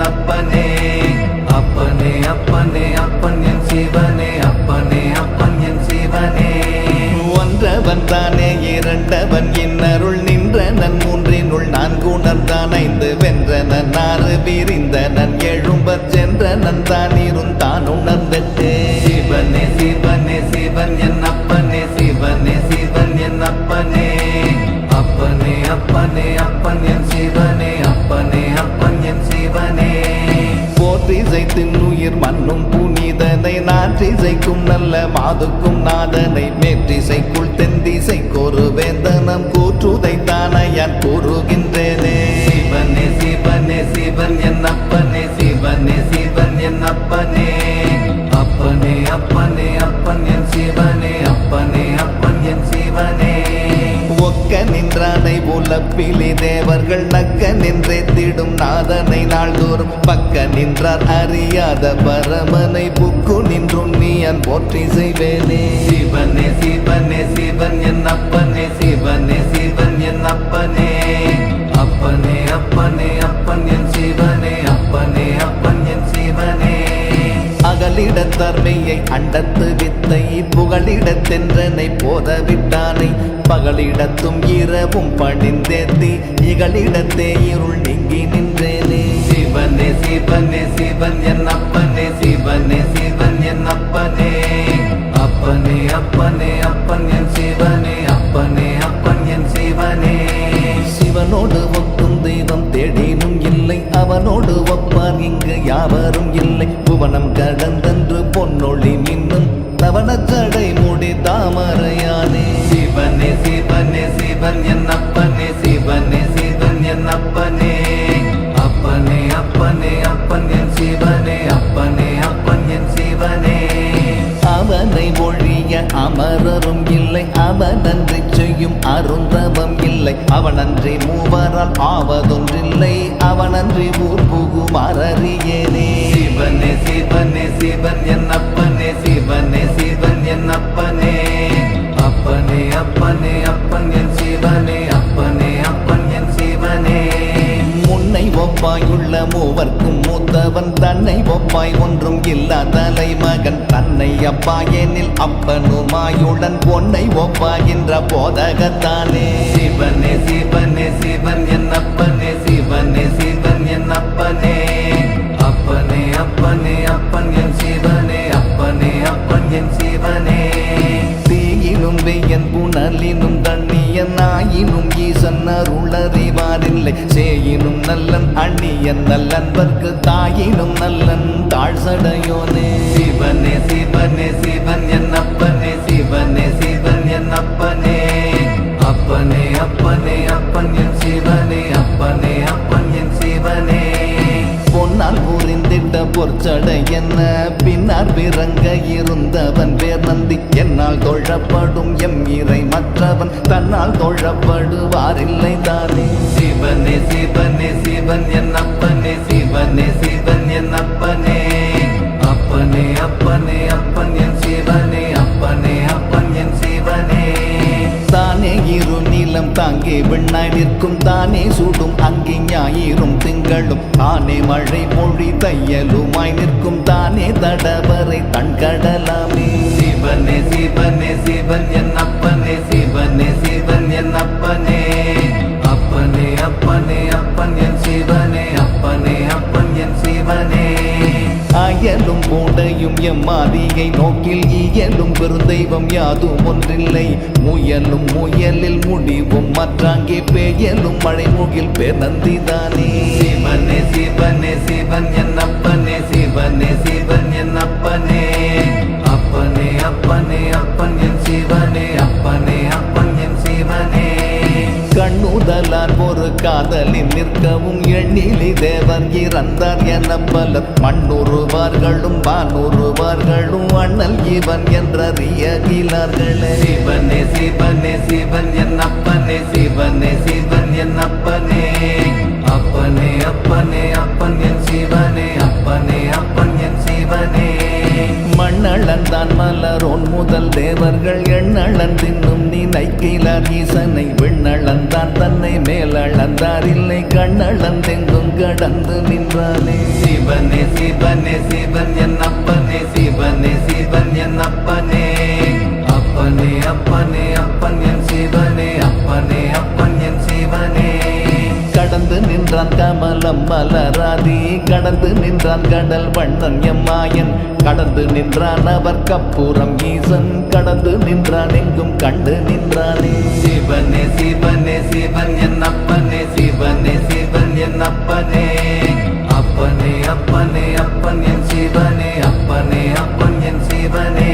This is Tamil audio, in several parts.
என் அப்பனே. அப்பனே அப்பனே அப்பன் என் சிவனே, அப்பனே அப்பன் என் சிவனே. ஒன்றவன் தானே இரண்டவன் இன்னருள் நின்றனன் மூன்றினுள் நான்கு உணர்ந்தான் ஐந்து வென்றனன் ஆறு விரிந்தனன் எழும்பற் சென்றனன் தான் இருந்தான் உணர்ந்தட்டே. சிவனே சிவனே சிவன் என் அப்பனே, சிவனே சிவன் என் அப்பனே. அப்பனே அப்பனே அப்பன் என் சிவனே, அப்பனே அப்பன் என் சிவனே. போற்றிசை தின்னுயிர் மண்ணும் புனிதனை நாற்றிசைக்கும் நல்ல மாதுக்கும் நாதனை மேற்றிசைக்குள் தென்திசைக்கொரு வேந்தனம் கூற்றுதை தானையான் கூறுகின்றேனே. சிவனே சிவனே சிவன் என் அப்பனே, சிவனே சிவன் என் அப்பனே. அப்பனே அப்பனே அப்பன் என் சிவனே, அப்பனே அப்பன் என் சிவனே. ஒக்க நின்றானை உலப்பிலி தேவர்கள் நக்க நின்றே திடும் நாதனை நாள்தோறும் பக்க நின்றார் அறியாத பரமனை புக்கு நின்றும் நீ அன் போற்றி செய்வேனே. சிவனே சிவனே சிவன் என் அப்பனே, சிவனே சிவன் என் அப்பனே. அப்பனே அப்பனே அப்பன் என் சிவனே, அப்பனே அப்பன் என் சிவனே. அகலிடத்தர்மையை அண்டத்து வித்தை புகலிடத்தென்றனை போதவிட்டானை பகலிடத்தும் இரவும் பணிந்தேத்தி இகலிடத்தே இருள் நீங்கி நின்றேனே. சிவனே சிவனே சிவன் என் அப்பனே, சிவனே சிவன் என் அப்பனே. அப்பனே அப்பனே அப்பன் என் சிவனே, அப்பனே அப்பன் என் சிவனே. சிவனோடு ஒக்கும் தெய்வம் தேடினும் இல்லை, அவனோடு ஒப்பார் இங்கு யாவரும் இல்லை. புவனம் கடந்தன்று பொன்னொழி மின்னும் தவண ஜடை முடி தாமரையானே. சிவனே சிவனே சிவன் என் அப்பனே, சிவனே சிவன் என் அப்பனே. அப்பனே அப்பனே அப்பன் என் சிவனே, அப்பனே அப்பன் என் சிவனே. அவனை ஒழிய அமரரும் இல்லை, அவனன்றி செய்யும் அருந்தவம் இல்லை. அவனன்றி மூவரால் ஆவதொன்றில்லை, அவனன்றி ஊர் புகும் அறறியேனே. சிவனே சிவனே சிவன் என் அப்பனே, சிவனே சிவன் என் அப்பனே. அப்பனே அப்பனே அப்பன் என் சிவனே, அப்பனே அப்பன் என் சிவனே. முன்னை ஒப்பாயுள்ள மூவர்க்கும் மூத்தவன் தன்னை ஒப்பாய் ஒன்றும் இல்லா தலைமகன் தன்னை அப்பாயெனில் அப்பனுமாயுடன் பொன்னை ஒப்பாகின்ற போதகத்தானே. சிவனே சிவனே சிவன் என் அப்பனே, சிவனே சிவன் என் அப்பனே. அப்பனே அப்பனே அப்பன் என் சிவனே, அப்பனே அப்பன் என் சிவனே. தீயினும் வெய்யன் புனலினும் தண்ணியன் ஆயினும் ஈசன் அருளறிவாரில்லை. சேயினும் நல்லன் அந்நியன் நல்லன்பர்க்கு தாயினும் நல்லன் தாழ்சடையோனே. சிவனே சிவனே சிவன் என் அப்பனே, சிவனே சிவன் என் அப்பனே. அப்பனே அப்பனே அப்பன் என் சிவனே, அப்பனே அப்பன் என் சிவனே. பொன்னால் புரிந்திட்ட பொற்சடை என்ன பின்னார் பிறங்க இருந்தவன் பேர் நந்தி. என்னால் தொழப்படும் எம் இறை மற்றவன் தன்னால் தொழப்படுவாரில்லை தானே. சிவனே சிவனே சிவன் என் அப்பனே, சிவனே சிவன் என் அப்பனே. அப்பனே அப்பனே அப்பன் என் சிவனே, அப்பனே அப்பன் என் சிவனே. தானே இரு நீளம் தாங்கே விண்ணாய் நிற்கும் தானே சூடும் அங்கி ஞாயிறும் திங்களும் தானே மழை மொழி தையலுமாய் நிற்கும் தானே தடவரை தன்கடலாமே. சிவனே சிவனே சிவன் என் அப்பனே, சிவனே சிவன் என் அப்பனே. அப்பனே அப்பனே அப்பன் என் சிவனே, அப்பனே அப்பன் என் சிவனே. அயலும் பூண்டையும் எம்மாதியை நோக்கில் இயலும் பெருந்தெய்வம் யாதும் ஒன்றில்லை. முயலும் முயலில் முடிவும் மற்றாங்கே பெயலும் மழை முகில் பேர் நந்திதானே. சிவனே சிவனே சிவன் என் அப்பனே, சிவனே சிவன் என் அப்பனே. அப்பனே அப்பனே அப்பன் என் சிவனே, அப்பனே அப்பன் என் சிவனே. கண்ணுதலார் ஒரு காதலில் நிற்கவும் எண்ணிலி தேவன் இறந்தார் என பலர் மண்ணுருவார்களும் வானுருவார்களும் அண்ணல் இவன் என்றறியகிலார்களே. சிவனே சிவனே சிவன் என் அப்பனே, சிவனே சிவன் என் அப்பனே. அப்பனே அப்பனே அப்பன் என் சிவனே, அப்பனே அப்பன் என் சிவனே. மண்ணளந்தான் மலரோன் முதல் தேவர்கள் எண்ணளன் தின்னும் நினை கைக்கிலார் ஈசனை விண்ணளந்தான் தன்னை மேலளந்தார் இல்லை கண்ணளந்தெங்கும் கடந்து நின்றானே. சிவனே சிவனே சிவன் என் அப்பனே சிவனே சிவன் என் அப்பனே அப்பனே அப்பனே அப்பன் என் சிவனே அப்பனே அப்பன் என் சிவனே. கடந்து நின்றான் கமலம் மலராதி கடந்து நின்றான் கடல் வண்ணன் எம்மாயன் கடந்து நின்றான் அவர் கப்புறம் ஈசன் கடந்து நின்றான் எங்கும் கண்டு நின்றானே. சிவனே சிவனே சிவன் என் அப்பனே சிவனே சிவன் என் அப்பனே அப்பனே அப்பனே அப்பன் என் சிவனே அப்பனே அப்பன் என் சிவனே.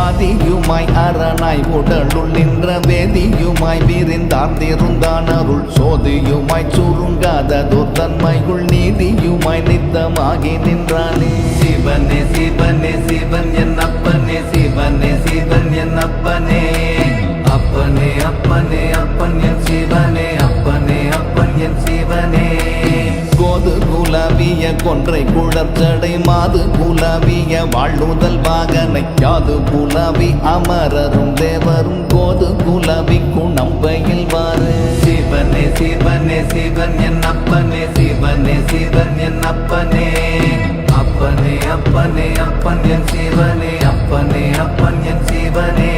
ஆதியுமாய் அரணாய் உடலுள் நின்ற வேதியுமாய் விரிந்தார்ந்திருந்தான் அருள் சோதியுமாய் சுருங்காததோர் தன்மைக்குள் நீதியுமாய் நித்தமாகி நின்றானே. சிவனே சிவனே சிவன் என் அப்பனே சிவனே சிவன் என் அப்பனே அப்பனே அப்பனே அப்பன் என் சிவனே அப்பனே அப்பன் என் சிவனே. கோது குலாவிய கொன்றை குழற்சடை மாது குலாவிய வாழ்நுதல் வாகனை யாது குலாவி அமரரும் தேவரும் கோது குலாவி குணம்பையில் வாரு. சிவனே சிவனே சிவன் என் அப்பனே சிவனே சிவன் என் அப்பனே அப்பனே அப்பனே அப்பன் என் சிவனே அப்பனே அப்பன் என் சிவனே.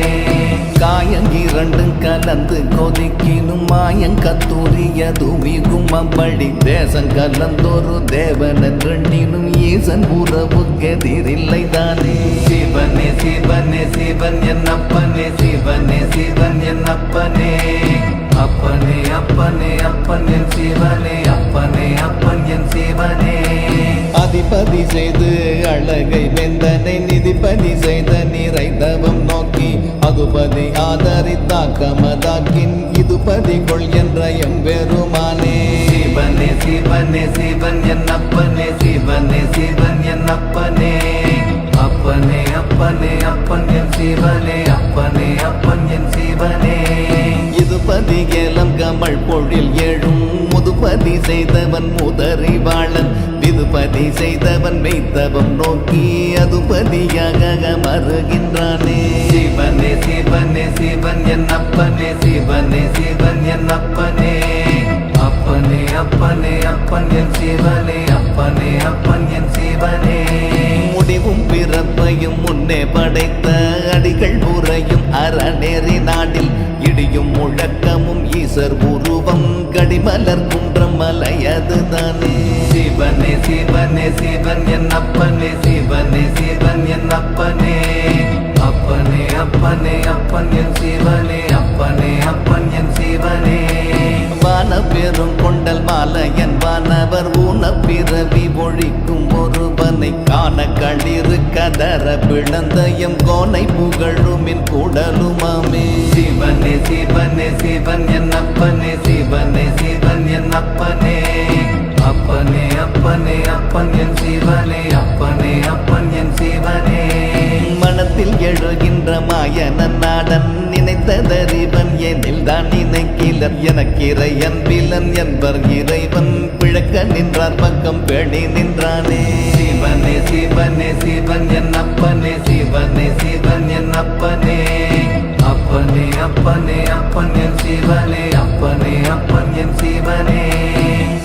காயங்கிரண்டும் கலந்து கொதிக்கினும் மாயங்கத்தூரிய துமிகும் அம்படி தேசம் கலந்தொரு தேவன் என்றெண்ணினும் ஈசன் உறவுக்கெதிரில்லை தானே. சிவனே சிவனே சிவன் என் அப்பனே சிவனே சிவன் என் அப்பனே அப்பனே அப்பனே அப்பன் என் சிவனே அப்பனே அப்பன் என் சிவனே. அதிபதி செய்து அழகை வெந்தனை நிதிபதி செய்த நிறைந்தவம் நோக்கி அதுபதி ஆதரித்தாக்கமதாக்கின் இதுபதி கொள் என்ற எம்பெருமானே. சிவனே சிவனே சிவன் என் அப்பனே சிவனே சிவன் என் அப்பனே அப்பனே அப்பனே அப்பன் என் சிவனே அப்பனே அப்பன் என் சிவனே. இதுபதி கேலம் கமல் பொழில் எழும் முதுபதி செய்தவன் முதறிவாளன் விதுபதி செய்தவன் மெய்த்தவம் நோக்கி அதுபதியாக மறுகின்றானே. சிவனே சிவனே சிவன் என் அப்பனே சிவனே சிவன் என் அப்பனே அப்பனே அப்பனே அப்பன் என் சிவனே அப்பனே அப்பன் என் சிவனே. முடிவும் பிறப்பையும் முன்னே படைத்த அடிகள் புறையும் அறநெறி நாடில் இடியும் முழக்கமும் ஈசர் உருவம் கடிமலர் குன்றம் மலையது தானே. சிவனே சிவனே சிவன் என் அப்பனே சிவனே சிவன் என் அப்பனே அப்பனே அப்பனே அப்பன் என் சிவனே அப்பனே அப்பன் என் சிவனே. வான பெரும் கொண்டல் மாலையன் வானவர் ஊன பிறவி ஒழிக்கும் ஒருவனை காண களிறு கதற பிளந்தயம் கோனை புகழுமின் கூடலுமாமே. சிவனே சிவனே சிவன் என் அப்பனே சிவனே சிவன் என் அப்பனே அப்பனே அப்பனே அப்பன் என் சிவனே அப்பனே அப்பன் என் சிவனே. மனத்தில் எழுகின்ற மாயனன் நாடன் நினைத்ததறிவன் எனில் தான் நினைக்கிலர் எனக்கிறை அன்பிலன் என்பர் இறைவன் பிழக்க நின்றார் பக்கம் பேணி நின்றானே. சிவனே சிவனே சிவன் என் அப்பனே சிவனே சிவன் என் அப்பனே அப்பனே அப்பனே அப்பன் என் சிவனே அப்பனே அப்பன் என் சிவனே.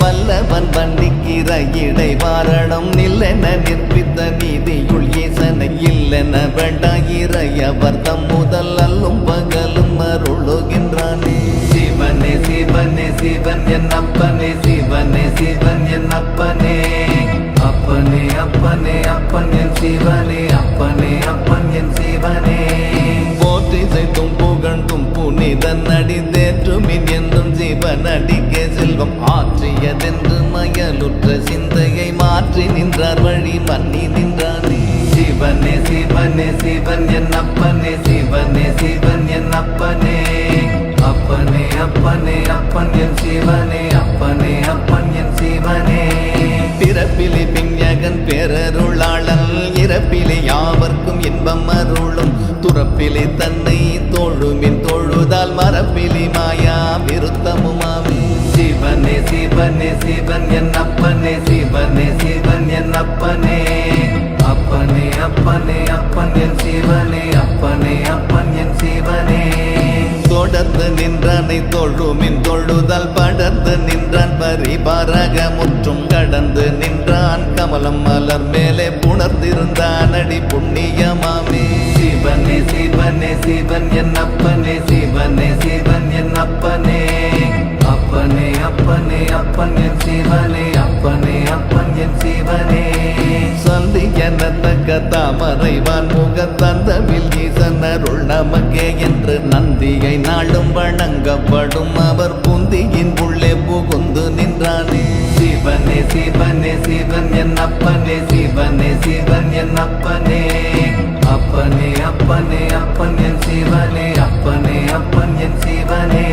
வல்லவன் வண்டிக்கிற இடை வாரணம் நில்லென நிற்பித்த நீதியுள் ஈசனை இல்லென வேண்டாயிரையவர் தம் முதல் அல்லும் பகலும் அருளுகின்றானே. சிவனே சிவனே சிவன் என் அப்பனே சிவனே சிவன் என் அப்பனே அப்பனே அப்பனே அப்பன் என் சிவனே அப்பனே அப்பன் என் சிவனே. போற்றிசைத்தும் புகழ்ந்தும் புனிதன் அடி தேற்றுமின் என்றும் சிவன் அடிக்க செல்வம் ஆற்றியதென்று மயலுற்ற சிந்தையை மாற்றி நின்றார் வழி மன்னி நின்றானே. சிவனே சிவனே சிவன் என் அப்பனே சிவனே சிவன் என் அப்பனே அப்பனே அப்பனே அப்பன் என் சிவனே அப்பனே அப்பன் என் சிவனே. பிறப்பிலே பிஞகன் பேரருளாளன் இறப்பிலே யாவர்க்கும் இன்பம் அருளும் துறப்பிலே தன்னை தோழுமின் தொழுதால் மரப்பிலே மாயா விருத்தமுமாமே. சிவனே சிவனே சிவன் என் அப்பனே சிவனே சிவன் என் அப்பனே அப்பனே அப்பனே அப்பன் என் சிவனே அப்பனே அப்பன் என் சிவனே. பணிந்து நின்றானை தொழுமின் தொழுதால் படர்ந்து நின்றான் பரிபாரக முற்றும் கடந்து நின்றான் கமலம் மலர் மேலே புணர்ந்திருந்தான் அடி புண்ணியமாமே சிவனே சிவனே சிவன் என் அப்பனே சிவனே சிவன் என் அப்பனே அப்பனே அப்பனே அப்பன் என் சிவனே அப்பனே அப்பன் என் சிவனே சந்தி எனத்தக்க தாமரைவான் முகத்தந்தவில் ஈசனருள் நமக்கே என்று நந்தியை நாளும் வணங்கப்படும் அவர் புந்தியின் உள்ளே புகுந்து நின்றானே சிவனே சிவனே சிவன் என் அப்பனே சிவனே சிவன் என் அப்பனே அப்பனே அப்பனே அப்பன் என் சிவனே அப்பனே அப்பன் என் சிவனே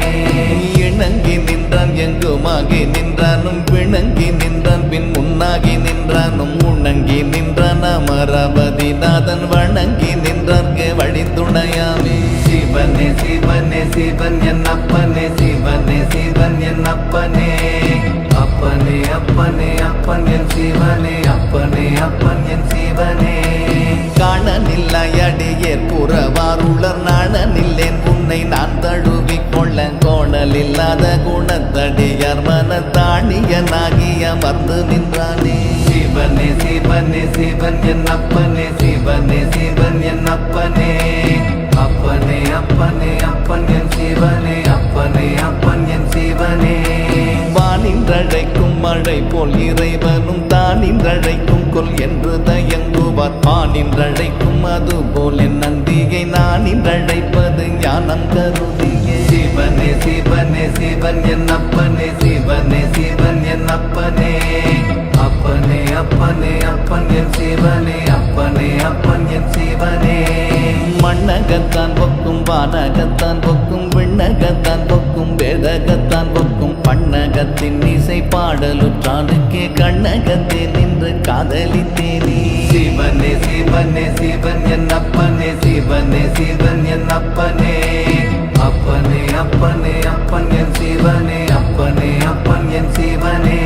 இணங்கி நின்றான் எங்குமாகி நின்றானும் பிணங்கி நின்றான் பின் முன்னாகி நின்றானும் உணங்கி நின்றான் அமராவதிநாதன் வணங்கி நின்றார்க்கு வழித்துணையாமே சிவனே சிவனே சிவன் என் அப்பனே சிவனே சிவன் என் அப்பனே அப்பனே அப்பனே அப்பன் என் சிவனே அப்பனே அப்பன் என் சிவனே காணனில்லையடியேற் புறவாருளர் நாணனில்லேன் உன்னை நான் தழுவிக் கொள்ள கோணலில்லாத குணத்தடியார் மனத்தாணியனாகி அமர்ந்து நின்றானே சிவனே சிவனே சிவன் என் அப்பனே சிவனே சிவன் என் அப்பனே அப்பனே அப்பனே அப்பன் என் சிவனே அப்பனே அப்பன் என் சிவனே வானின்றழைக்கும் மழை போல் இறைவனும் தானின்றழைக்கும் கொல் என்று தயங்குவார் பானின்றழைக்கும் அது போல் என் நந்தியை நானின்றழைப்பது ஞானம் கருதியே சிவனே சிவனே சிவன் என் அப்பனே சிவனே சிவன் என் அப்பனே அப்பனே அப்பனே அப்பன் என் சிவனே அப்பனே அப்பன் என் சிவனே மண்ணகத்தான் பொக்கும் வானகத்தான் பொக்கும் விண்ணகத்தான் பொக்கும் வேதகத்தான் பொக்கும் பண்ணகத்தின் இசை பாடலுற்றானுக்கே கண்ணகத்தே நின்று காதலித்தேனே சிவனே சிவனே சிவன் என் அப்பனே சிவனே சிவன் என் அப்பனே அப்பனே அப்பனே அப்பன் என் சிவனே அப்பனே அப்பன் என் சிவனே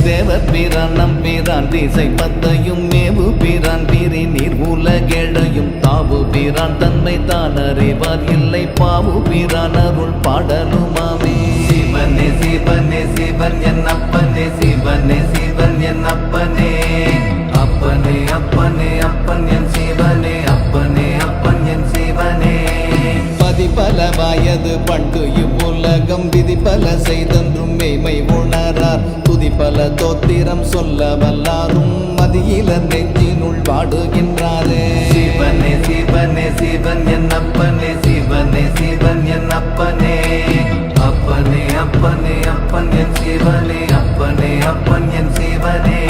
தேவர் பிரான் நம்பிரான் திசை பத்தையும் மேவு பிரான் பிரி நீர் உலகெழையும் தாவு பிரான் தன்மை தான் அறிவார் இல்லை பாவு பிரான் அருள் பாடலுமாமே சிவனே சிவனே சிவன் என் அப்பனே சிவனே சிவன் என் அப்பனே அப்பனே அப்பனே அப்பன் என் சிவனே அப்பனே அப்பன் என் சிவனே பதிபல வாயது பண்டு இவ்வுலகம் விதிபல செய்தென்றும் மெய்மை உணரார் துதிபல தோத்திரம் சொல்ல வல்லாரும் மதியிலர் நெஞ்சினுள் வாடுகின்றாரே சிவனே சிவனே சிவன் என் அப்பனே சிவனே சிவன் என் அப்பனே அப்பனே அப்பனே அப்பன் என் சிவனே அப்பனே அப்பன் என் சிவனே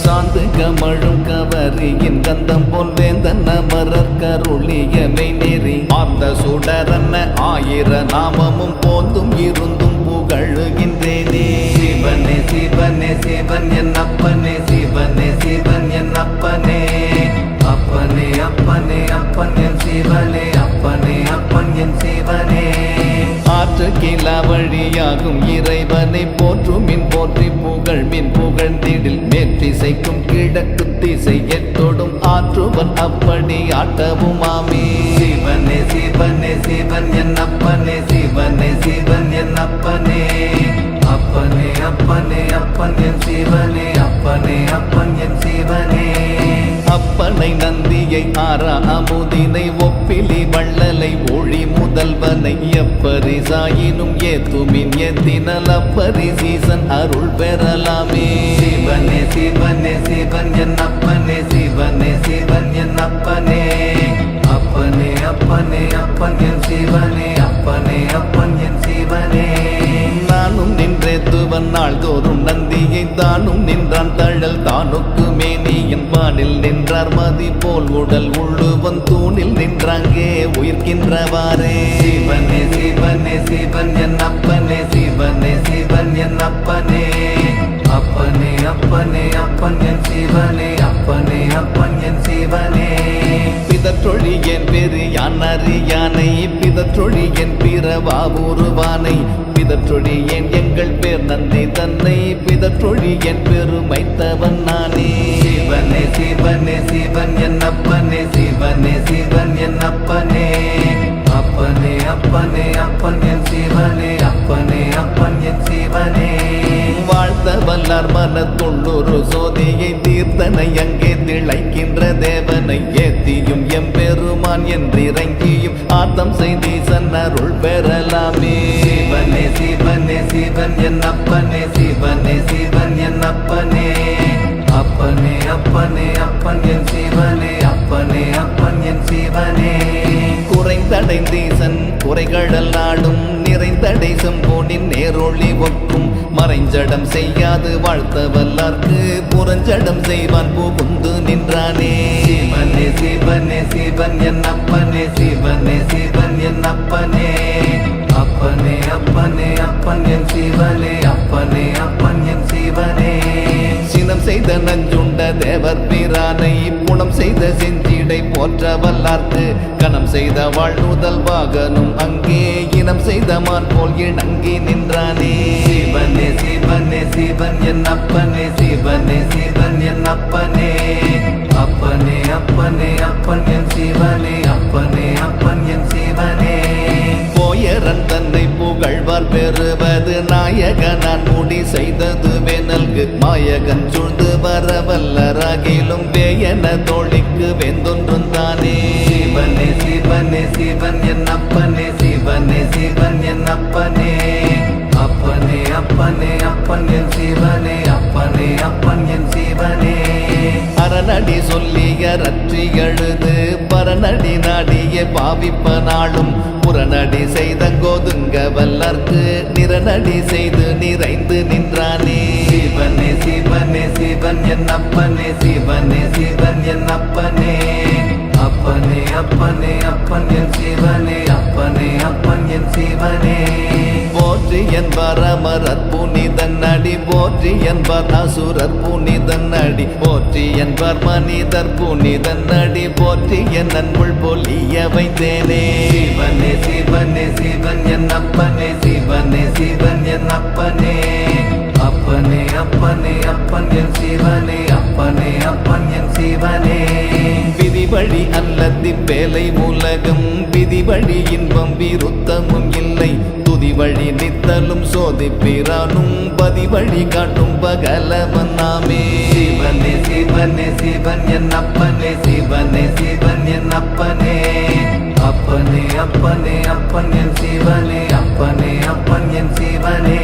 சாந்து கமழும் கவரியின் கந்தம் போல் வேந்தன் அமரர் கருளியனை நெறி ஆர்ந்த சுடரன்ன ஆயிர நாமமும் போந்தும் இருந்தும் புகழுகின்றேனே சிவனே சிவனே சிவன் என் அப்பனே சிவனே சிவன் என் அப்பனே அப்பனே அப்பனே அப்பன் என் சிவனே அப்பனே அப்பன் என் சிவனே ஆற்று கிளா வழியாகும் இறைவனை போற்றுமின் போற்றி புகழ்மின் புகழ்ந்திடில் மேற்றிசைக்கும் கிழக்கு திசை எட்டோடும் ஆற்றுவன் அப்படி ஆட்டவுமாமே சிவனே சிவனே சிவன் என் அப்பனே சிவனே சிவன் என் அப்பனே அப்பனே அப்பனே அப்பன் என் சிவனே அப்பனே அப்பன் என் சிவனே அப்பனை நந்தியை ஆரா அமுதினை ஒப்பிலி வள்ளலை ஒளி முதல்வனை எப்பரிசாயினும் ஏத்துமின் ஏத்தினல் அப்பரிசீசன் அருள் பெறலாமே சிவனே சிவனே சிவன் என் அப்பனே சிவனே சிவன் என் அப்பனே அப்பனே அப்பனே அப்பன் என் சிவனே அப்பனே அப்பன் என் சிவனே நானும் நின்றேத்துவன் நாள்தோறும் நந்தியை தானும் நின்றான் தழல் தானுக்கு மேனியின் பாடில் நின்றார் மதி போல் உடல் உள்ளுவன் தூணில் நின்றாங்கே உயிர்க்கின்றவாறே சிவனே சிவனே சிவன் என் அப்பனே சிவனே சிவன் என் அப்பனே அப்பனே அப்பனே அப்பன் என் சிவனே அப்பனே அப்பன் என் சிவனே பிதற்றொழி என் பெரு யான் அறியானை பிதற்றொழி என் பிறவாவுருவானை பிதற்றொழி என் எங்கள் பேர் நந்தி தன்னை பிதற்றொழி என் பெருமைத்தவன் நானே சிவனே சிவனே சிவன் என் அப்பனே சிவனே சிவன் என் அப்பனே அப்பனே அப்பனே அப்பன் வல்லார் மனத்துள்ளொரு சோதியை தீர்த்தனை அங்கே திளைக்கின்ற தேவனை ஏத்தியும் எம்பெருமான் என்றிறங்கியும் ஆத்தம் செய்தீசன் அருள் பெறலாமே. சிவனே சிவனே சிவன் என் அப்பனே சிவனே சிவன் என் அப்பனே அப்பனே அப்பனே அப்பன் என் சிவனே அப்பனே அப்பன் என் சிவனே. குறைந்தடைந்தீசன் குறைகடல் நாடும் நிறைந்தடை செம்போனின் நேரொளி ஒக்கும் மறைஞ்சடம் செய்யாது வாழ்த்த வல்லார்க்கு புறஞ்சடம் செய்வான் புகுந்து நின்றானே. சிவனே சிவனே சிவன் என் அப்பனே சிவனே சிவன் என் அப்பனே அப்பனே அப்பனே அப்பன் என் சிவனே அப்பனே அப்பன் என் சிவனே. சினம் செய்த நஞ்சுண்ட தேவர் பிரானை புணம் செய்த செஞ்சிடை போற்ற வல்லார்க்கு கணம் செய்த வாழ்நுதல் வாகனும் அங்கே இனம் செய்த மான் போல் இணங்கி நின்றானே. சிவனே சிவனே சிவன் என் அப்பனே சிவனே சிவன் என் அப்பனே அப்பனே அப்பனே அப்பன் என் சிவனே அப்பனே அப்பன் என் சிவனே. போயரன் தன்னை புகழ்வார் பெறுவது நாயகனான் முடி செய்தது வேனல்கு மாயகன் சூழ்ந்து வரவல்லராகிலும் வேயன தோழிக்கு வெந்தொன்றும் தானே. சிவனே சிவனே சிவன் என் அப்பனே சிவனே சிவன் என் அப்பனே அப்பனே அப்பனே அப்பன் என் சிவனே அப்பனே அப்பன் என் சிவனே. அரணடி சொல்லிய ரற்றி எழுது பரநடி நாடிய பாவிப்ப நாளும் புறநடி செய்த கோதுங்க வல்லார்க்கு நிறநடி செய்து நிறைந்து நின்றானே. சிவனே சிவனே சிவன் என் அப்பனே சிவனே சிவன் என் அப்பனே அப்பனே அப்பனே அப்பன் என் சிவனே அப்பனே அப்பன் என் சிவனே. போற்றி என்பார் அமரர் புனிதன் அடி போற்றி என்பார் அசுரர் புனிதன் அடி போற்றி என்பார் மனிதர் புனிதன் அடி போற்றி என் அன்புள் பொலிய வைத்தேனே. சிவனே சிவனே சிவன் என் அப்பனே சிவனே சிவன் என் அப்பனே அப்பனே அப்பனே அப்பன் என் சிவனே அப்பனே அப்பன் என் சிவனே. விதிவழி அல்லதி வேலை உலகம் விதிவழி இன்பம் விருத்தமும் இல்லை துதிவழி நித்தலும் சோதிப்பிரானும் பதிவழி காட்டும் பகலவன் நாமே. சிவனே சிவனே சிவன் என் அப்பனே சிவனே சிவன் என் அப்பனே அப்பனே அப்பனே அப்பன் என் சிவனே அப்பனே அப்பன் என் சிவனே.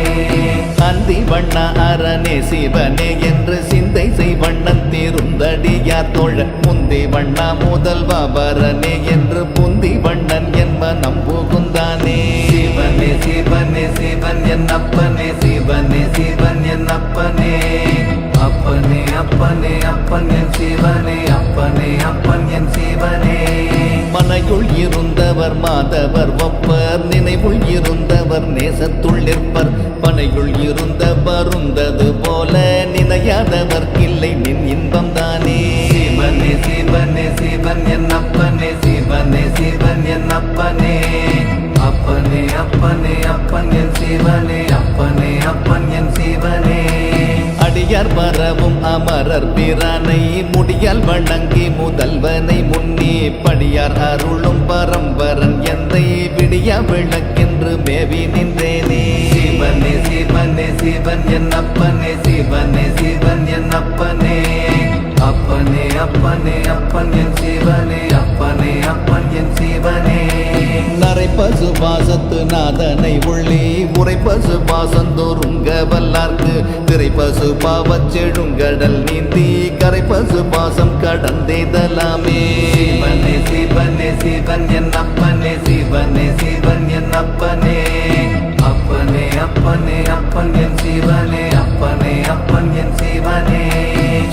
அந்தி வண்ண அரணே சிவனே என்று சிந்தை செய்வண்ணன் திருந்தடியார் தோழ முந்தி வண்ணா முதல்வா பரனே என்று புந்தி வண்ணன் என் மனம் புகுந்தானே. சிவனே சிவனே சிவன் என் அப்பனே சிவனே சிவன் என் அப்பனே அப்பனே அப்பனே அப்பன் என் சிவனே அப்பனே அப்பன் என் சிவனே. மனையுள் இருந்தவர் மாதவர் ஒப்பர் நினைவுள் இருந்தவர் நேசத்துள் நிற்பர் பனையுள் இருந்த பருந்தது போல நினையாதவர் இல்லை நின் இன்பம் தானே. சிவனே சிவனே சிவன் என் அப்பனே சிவனே சிவன் என் அப்பனே அப்பனே அப்பனே அப்பன் என் சிவனே அப்பனே அப்பன் என் சிவனே. அடியார் பரவும் அமரர் பிரானை முடியால் வணங்கி முதல்வனை முன்னே படியார் அருளும் பரம்பரன் எந்தை விடியா விளக்கென்று மேவி நின்றேனே. சிவனே சிவனே சிவன் என் அப்பனே சிவனே சிவன் என் அப்பனே அப்பனே அப்பனே அப்பன் என் சிவனே அப்பனே அப்பன் என் சிவனே. நரைப்பசு பாசத்து நாதனை உள்ளே உரைப்பசு பாசந்தோறுங்க வல்லார்க்கு திரைப்பசு பாவச் செழுங்கடல் நீந்தி கரைப்பசு பாசம் கடந்தேதலாமே. சிவனே சிவனே சிவன் என் அப்பனே சிவனே சிவன் என் அப்பனே அப்பனே அப்பனே அப்பன் என் சிவனே அப்பனே அப்பன் என் சிவனே.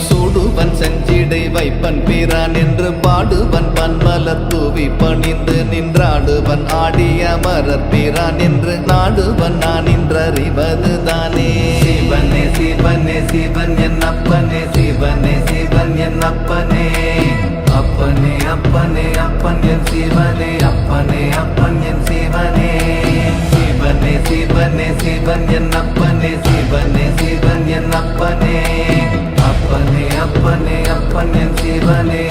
சூடுவன் செஞ்சிடை வைப்பன் பிரான் என்று பாடுவன் பன்மலர் தூவி பணிந்து நின்றாடுவன் ஆடிய அமரர் பிரான் என்று நாடுவன் நான் நின்றறிவது தானே. சிவனே சிவனே சிவன் என் அப்பனே சிவனே சிவன் என் அப்பனே அப்பனே அப்பனே அப்பன் என் சிவனே அப்பனே அப்பன் என் சிவனே. சிவனே சிவனே சிவன் என் அப்பனே சிவனே சிவன் என் அப்பனே அப்பனே அப்பனே அப்பன் என் சிவனே